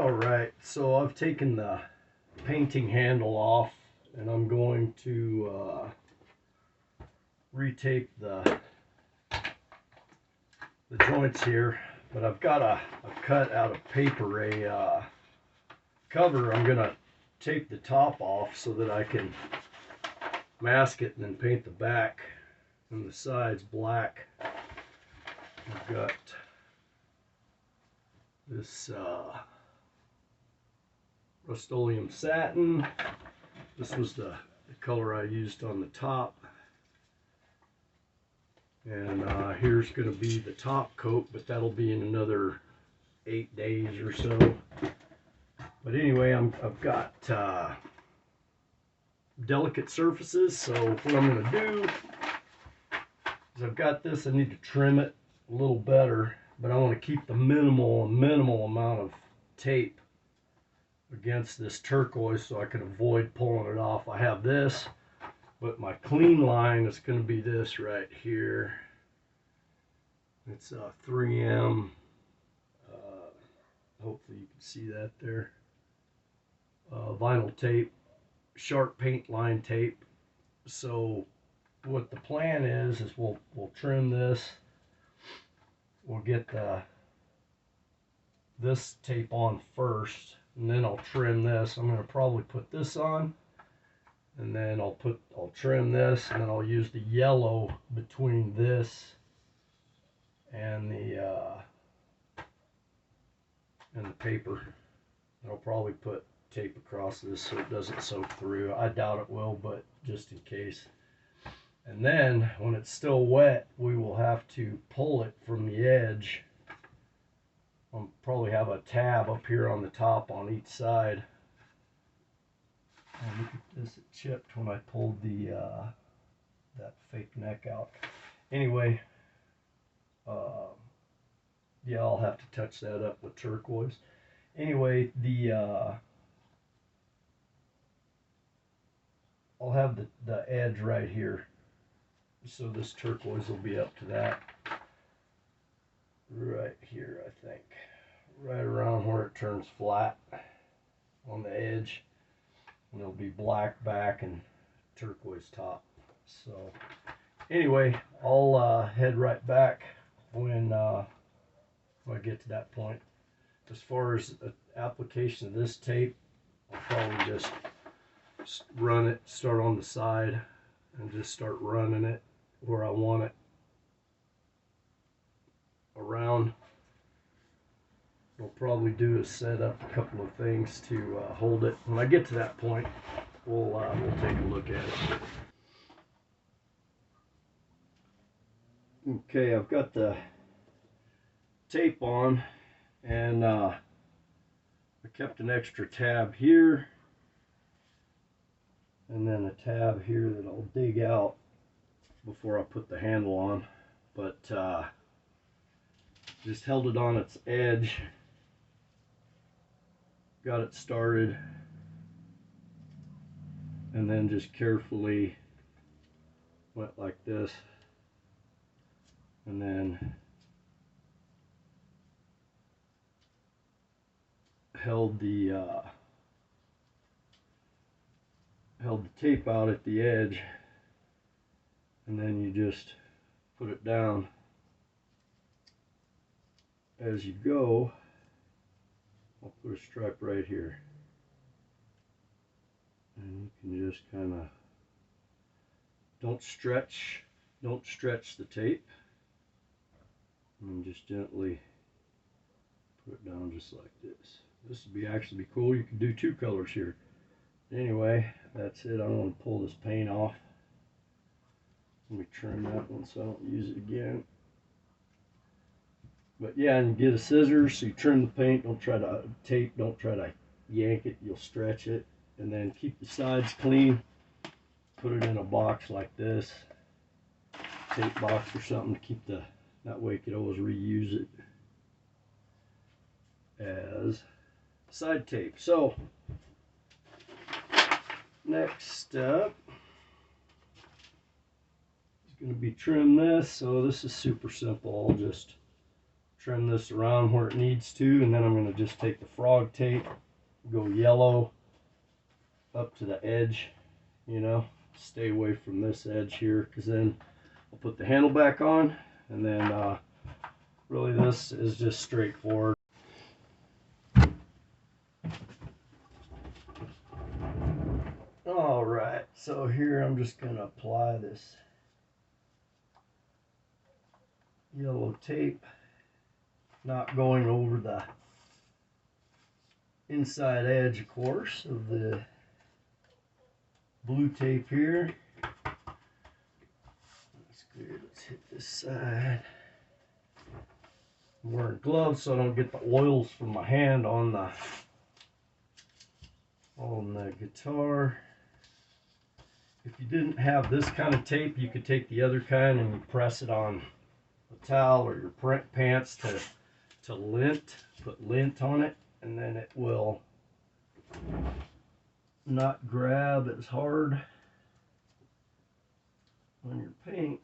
Alright, so I've taken the painting handle off and I'm going to retape the joints here, but I've got a cut out of paper, a cover. I'm going to tape the top off so that I can mask it and then paint the back and the sides black. I've got this rust-oleum satin. This was the color I used on the top. And here's going to be the top coat, but that'll be in another 8 days or so. But anyway, I've got delicate surfaces, so what I'm going to do is I've got this. I need to trim it a little better, but I want to keep the minimal amount of tape against this turquoise so I can avoid pulling it off. I have this, but my clean line is going to be this right here. It's a 3M. Hopefully you can see that there. Vinyl tape, sharp paint line tape. So what the plan is we'll trim this. We'll get this tape on first, and then I'll trim this. I'm going to probably put this on, and then I'll trim this, and then I'll use the yellow between this and the paper. I'll probably put tape across this so it doesn't soak through. I doubt it will, but just in case. And then when it's still wet, we will have to pull it from the edge. I'll probably have a tab up here on the top on each side. And look at this, it chipped when I pulled the that fake neck out. Anyway, yeah, I'll have to touch that up with turquoise. Anyway, I'll have the edge right here, so this turquoise will be up to that right here, I think, right around where it turns flat on the edge, and it'll be black back and turquoise top. So anyway, I'll head right back when I get to that point. As far as the application of this tape, I'll probably just run it, start on the side, and just start running it where I want it around. What I'll probably do is set up a couple of things to hold it. When I get to that point, we'll take a look at it. Okay, I've got the tape on, and I kept an extra tab here, and then a tab here that I'll dig out before I put the handle on. But just held it on its edge, got it started, and then just carefully went like this, and then held the tape out at the edge, and then you just put it down as you go. I'll put a stripe right here, and you can just kind of don't stretch the tape, and just gently put it down just like this. This would be actually be cool. You can do 2 colors here. Anyway, that's it. I'm going to pull this paint off. Let me trim that one so I don't use it again. But yeah, and get a scissors so you trim the paint. Don't try to tape, don't try to yank it, you'll stretch it. And then keep the sides clean. Put it in a box like this, tape box or something, to keep that way you could always reuse it as side tape. So next step is going to be trim this. So this is super simple. I'll just trim this around where it needs to, and then I'm going to just take the frog tape, go yellow up to the edge, you know, stay away from this edge here, because then I'll put the handle back on, and then really this is just straightforward. All right, so here I'm just going to apply this yellow tape, not going over the inside edge, of course, of the blue tape here. That's good. Let's hit this side. I'm wearing gloves so I don't get the oils from my hand on the guitar. If you didn't have this kind of tape, you could take the other kind and you press it on a towel or your print pants to lint, put lint on it, and then it will not grab as hard on your paint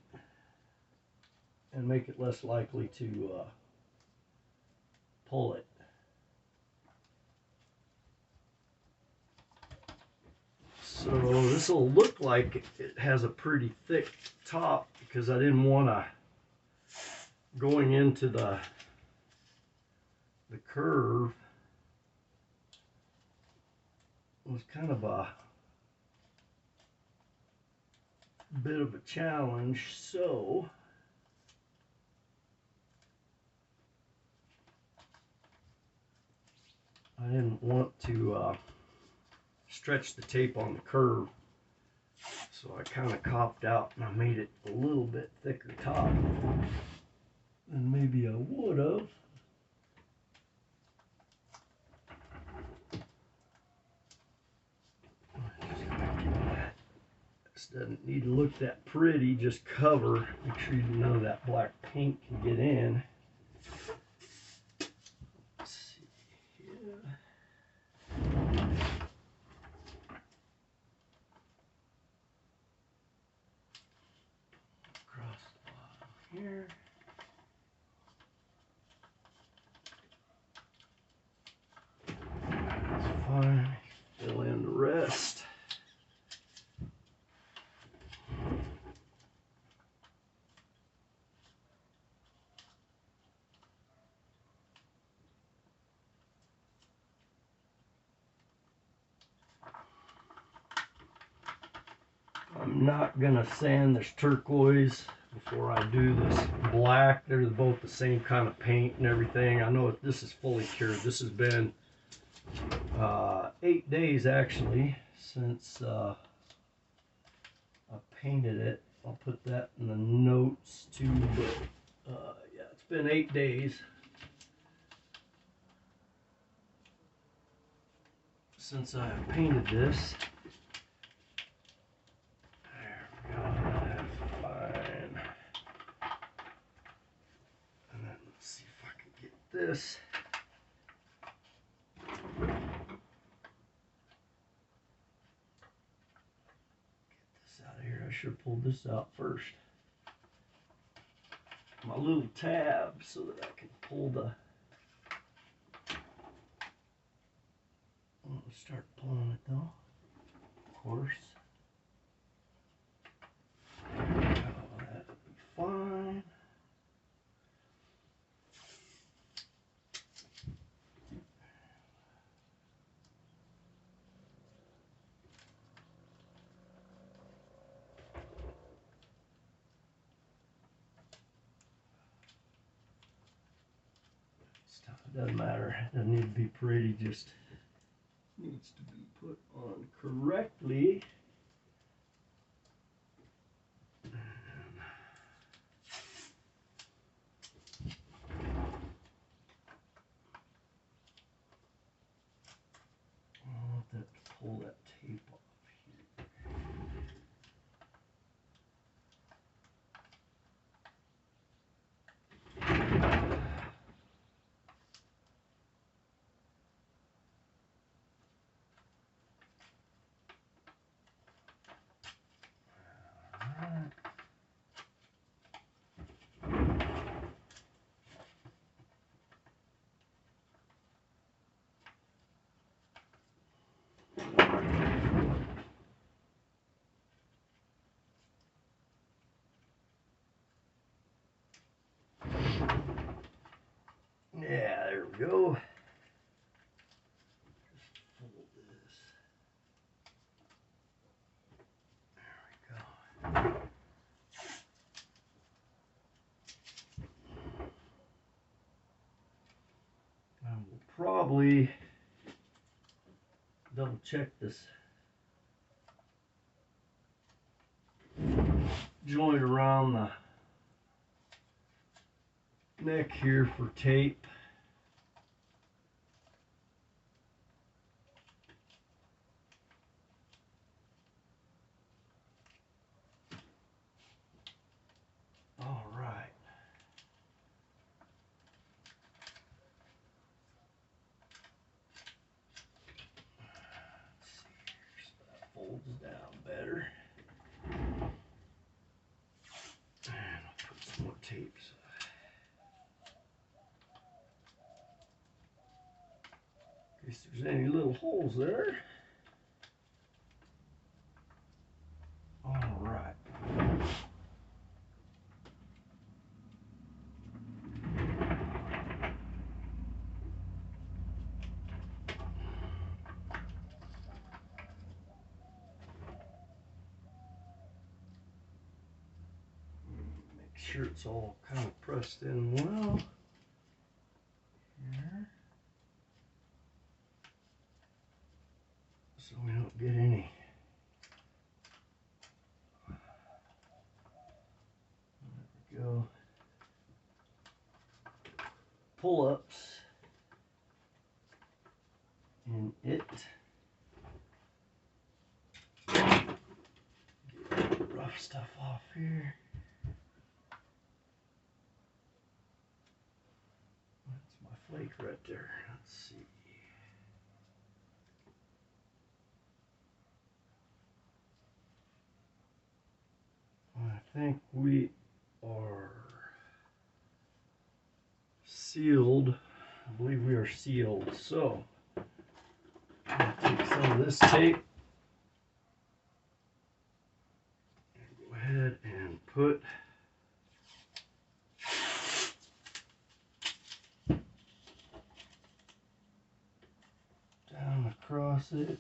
and make it less likely to pull it. So this will look like it has a pretty thick top because I didn't want to, going into the curve was kind of a bit of a challenge, so I didn't want to stretch the tape on the curve, so I kind of copped out and I made it a little bit thicker top than maybe I would have. This doesn't need to look that pretty, just cover, make sure you know that black paint can get in. Let's see here. Across the bottom here. That's fine. Fill in the rest. I'm not gonna sand this turquoise before I do this black. They're both the same kind of paint and everything. I know this is fully cured. This has been 8 days actually since I painted it. I'll put that in the notes too, but yeah, it's been 8 days since I painted this. There we go, that's fine. And then let's see if I can get this. Out of here. I should have pulled this out first. My little tab so that I can pull the. I'll start pulling it though. Of course. Oh, that'll be fine. It doesn't matter. It doesn't need to be pretty, just needs to be put on correctly. I'll have to pull that tape off here. go. Just fold this. There we go. I will probably double check this joint around the neck here for tape. All right. Let's see here so that folds down better. And I'll put some more tape. In case there's any little holes there. All right. Make sure it's all kind of pressed in well. Here. So we don't get any go pull-ups in it. Get the rough stuff off here. That's my flake right there. Let's see. I think we are sealed. I believe we are sealed. So I'll take some of this tape and go ahead and put down across it.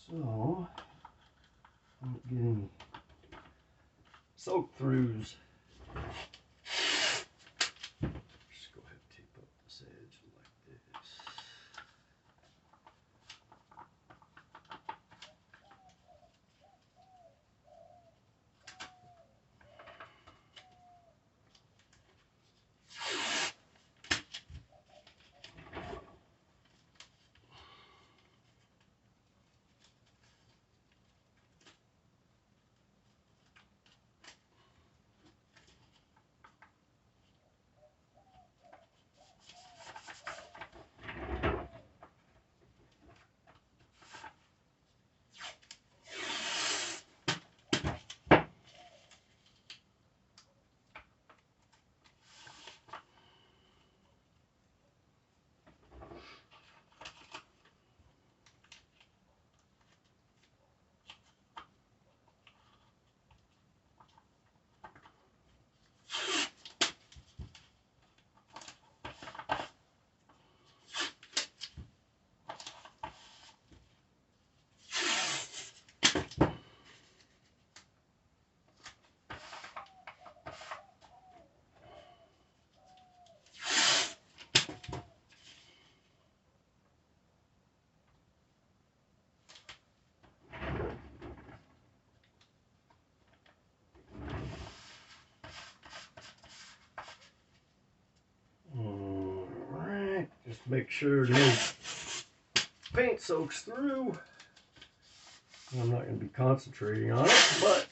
So I don't get any soak throughs. Just go ahead and tape up this edge like this. Alright, just make sure no paint soaks through. I'm not going to be concentrating on it, but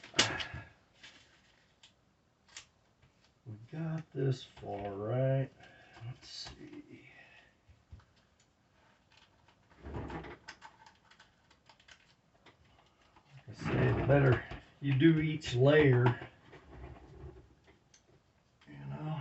we got this far right. Let's see. Like I say, the better you do each layer, you know.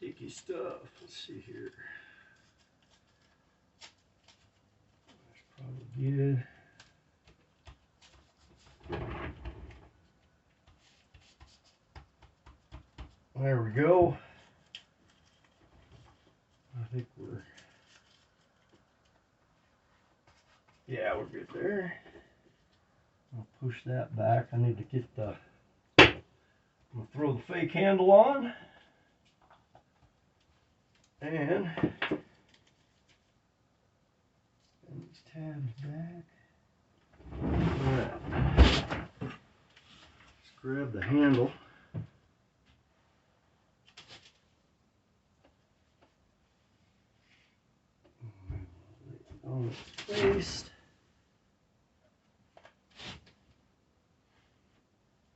sticky stuff. Let's see here. That's probably good. There we go. I think we're good there. I'll push that back. I need to get I'm gonna throw the fake handle on. And these tabs back. Alright. Let's grab the handle. On its face.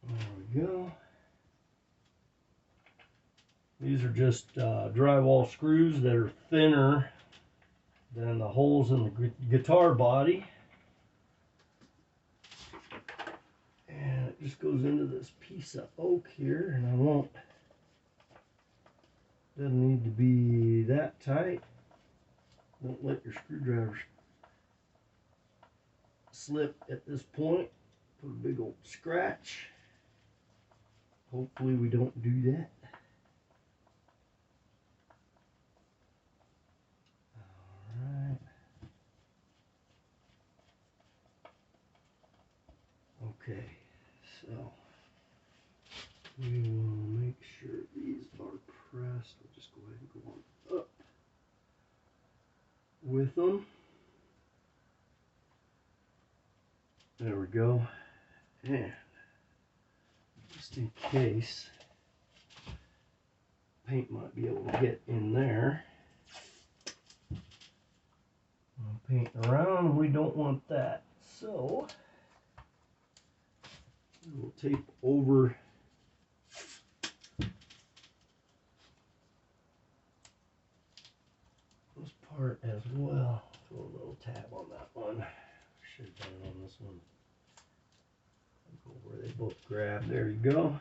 There we go. These are just drywall screws that are thinner than the holes in the guitar body. And it just goes into this piece of oak here, and doesn't need to be that tight. Don't let your screwdriver slip at this point. Put a big old scratch. Hopefully we don't do that. Alright. Okay, so we will make sure these are pressed. We'll just go ahead and go on up with them. There we go. And just in case, paint might be able to get in there. I'll paint around. We don't want that. So we'll tape over this part as well. Throw a little tab on that one. Should have done it on this one. Go where they both grab. There you go.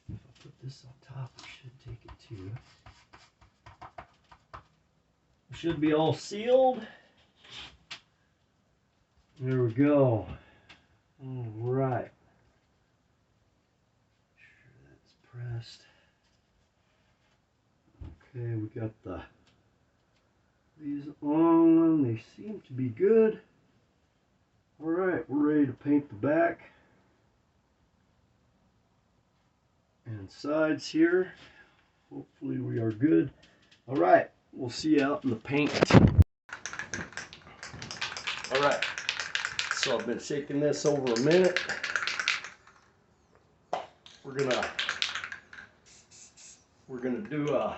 If I put this on top, it should take it too. It should be all sealed. There we go. All right. Sure that's pressed. Okay, we got these on. They seem to be good. All right, we're ready to paint the back and sides here. Hopefully we are good. All right, we'll see you out in the paint. All right, so I've been shaking this over a minute. We're gonna do a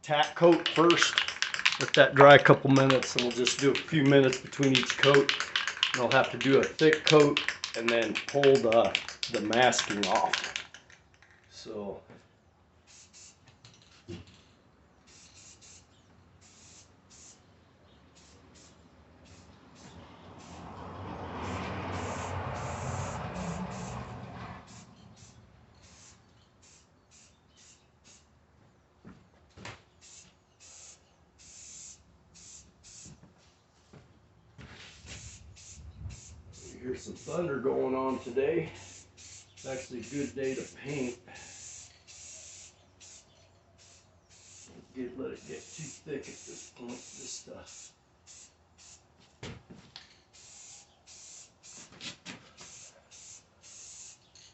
tack coat first. Let that dry a couple minutes, and we'll just do a few minutes between each coat. And I'll have to do a thick coat and then pull the masking off. So here's some thunder going on today. It's actually a good day to paint. Let it get too thick at this point, this stuff.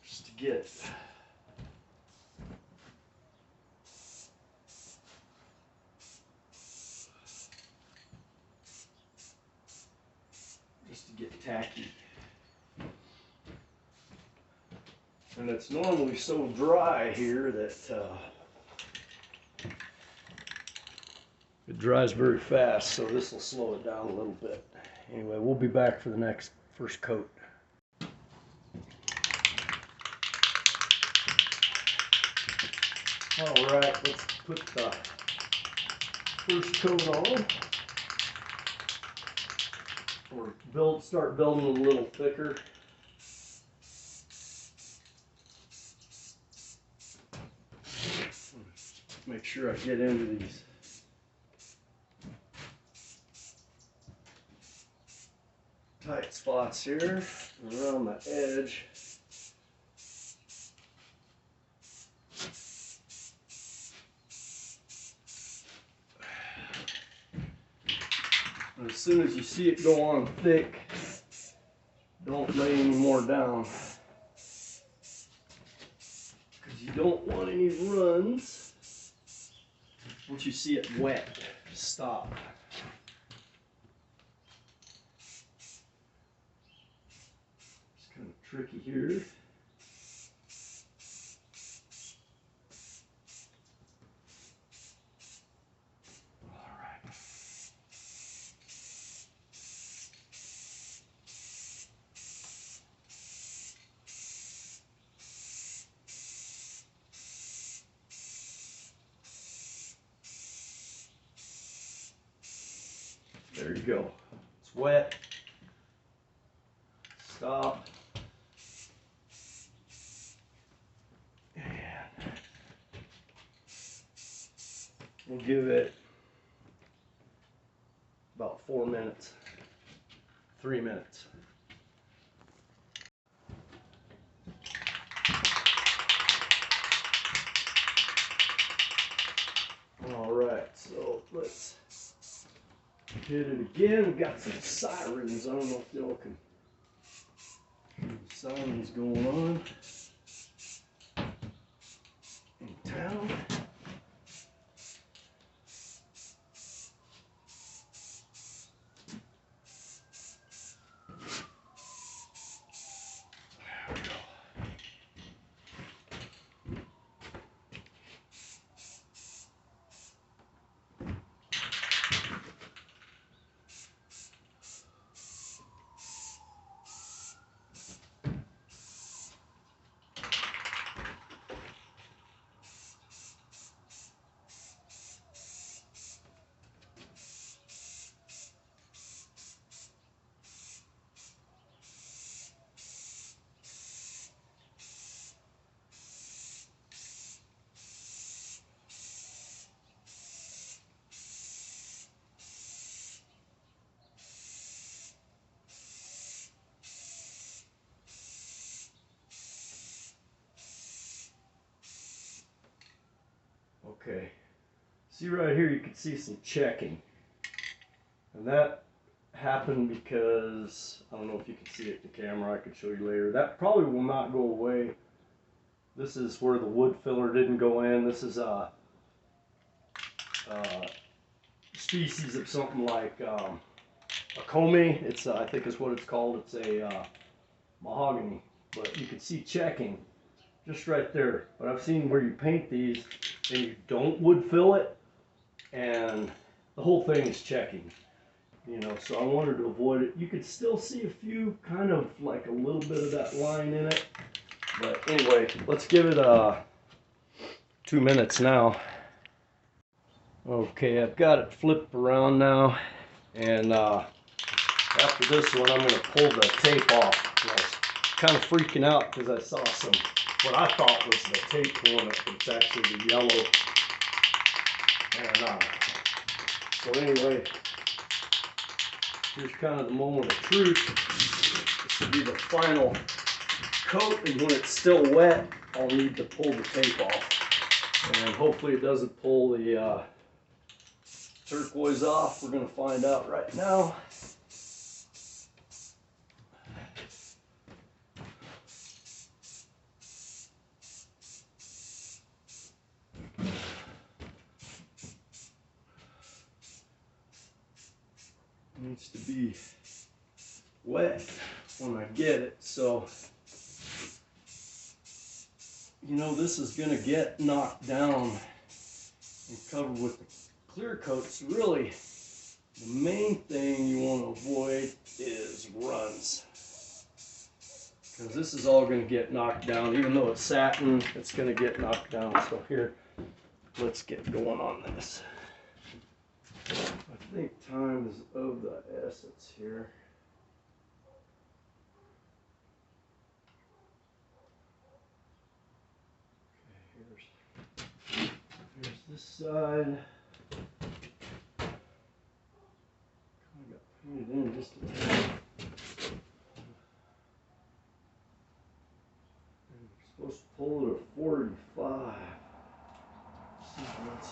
Just to get tacky. And it's normally so dry here that it dries very fast, so this will slow it down a little bit. Anyway, we'll be back for the first coat. All right, let's put the first coat on. Or start building it a little thicker. make sure I get into these. Tight spots here around the edge. And as soon as you see it go on thick, don't lay any more down, because you don't want any runs. Once you see it wet, stop. It's kind of tricky here. There you go. It's wet. Stop. And we'll give it about 4 minutes, 3 minutes. All right, so let's hit it again. We've got some sirens. I don't know if y'all can hear the sirens going on in town. There we go. Okay, see right here, you can see some checking, and that happened because, I don't know if you can see it in the camera, I can show you later. That probably will not go away. This is where the wood filler didn't go in. This is a species of something like a comey. It's I think is what it's called. It's a mahogany, but you can see checking just right there. But I've seen where you paint these and you don't wood fill it, and the whole thing is checking. You know, so I wanted to avoid it. You could still see a few, kind of like a little bit of that line in it. But anyway, let's give it 2 minutes now. Okay, I've got it flipped around now, and after this one, I'm going to pull the tape off. I was kind of freaking out because I saw some, what I thought was the tape pulling it, but it's actually the yellow. And so anyway, here's kind of the moment of truth. This will be the final coat, and when it's still wet, I'll need to pull the tape off. And hopefully it doesn't pull the turquoise off. We're going to find out right now. Needs to be wet when I get it, so you know this is going to get knocked down and covered with the clear coats. Really, the main thing you want to avoid is runs, because this is all going to get knocked down. Even though it's satin, it's going to get knocked down. So here, let's get going on this. I think time is of the essence here. Okay, here's This side kind of got painted in just a tad. I'm supposed to pull it at 45. See what's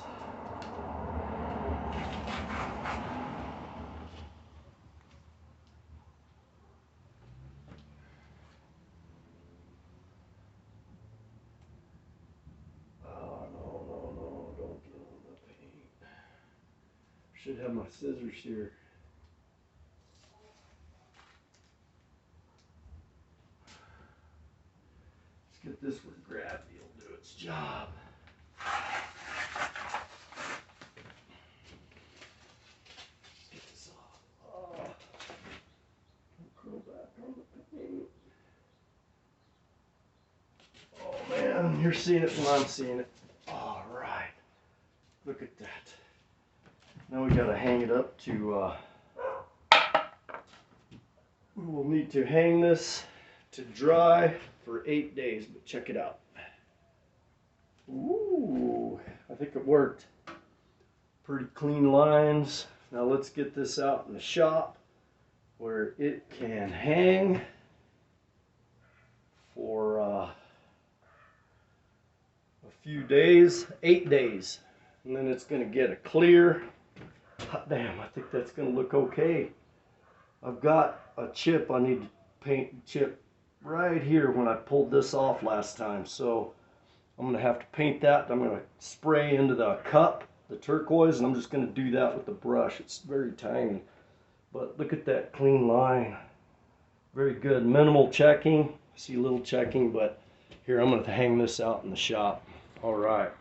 should have my scissors here. Let's get this where gravity will do its job. Get this off. Oh, don't curl back on the paint. Oh man, you're seeing it when I'm seeing it. All right, look at that. Now we got to hang it up to, we'll need to hang this to dry for 8 days, but check it out. Ooh, I think it worked. Pretty clean lines. Now let's get this out in the shop where it can hang for a few days, 8 days. And then it's gonna get a clear. Hot damn, I think that's gonna look okay. I've got a chip I need to paint chip right here when I pulled this off last time. So I'm gonna have to paint that. I'm gonna spray into the cup, the turquoise, and I'm just gonna do that with the brush. It's very tiny, but look at that clean line. Very good, minimal checking. I see a little checking, but here I'm gonna hang this out in the shop. All right.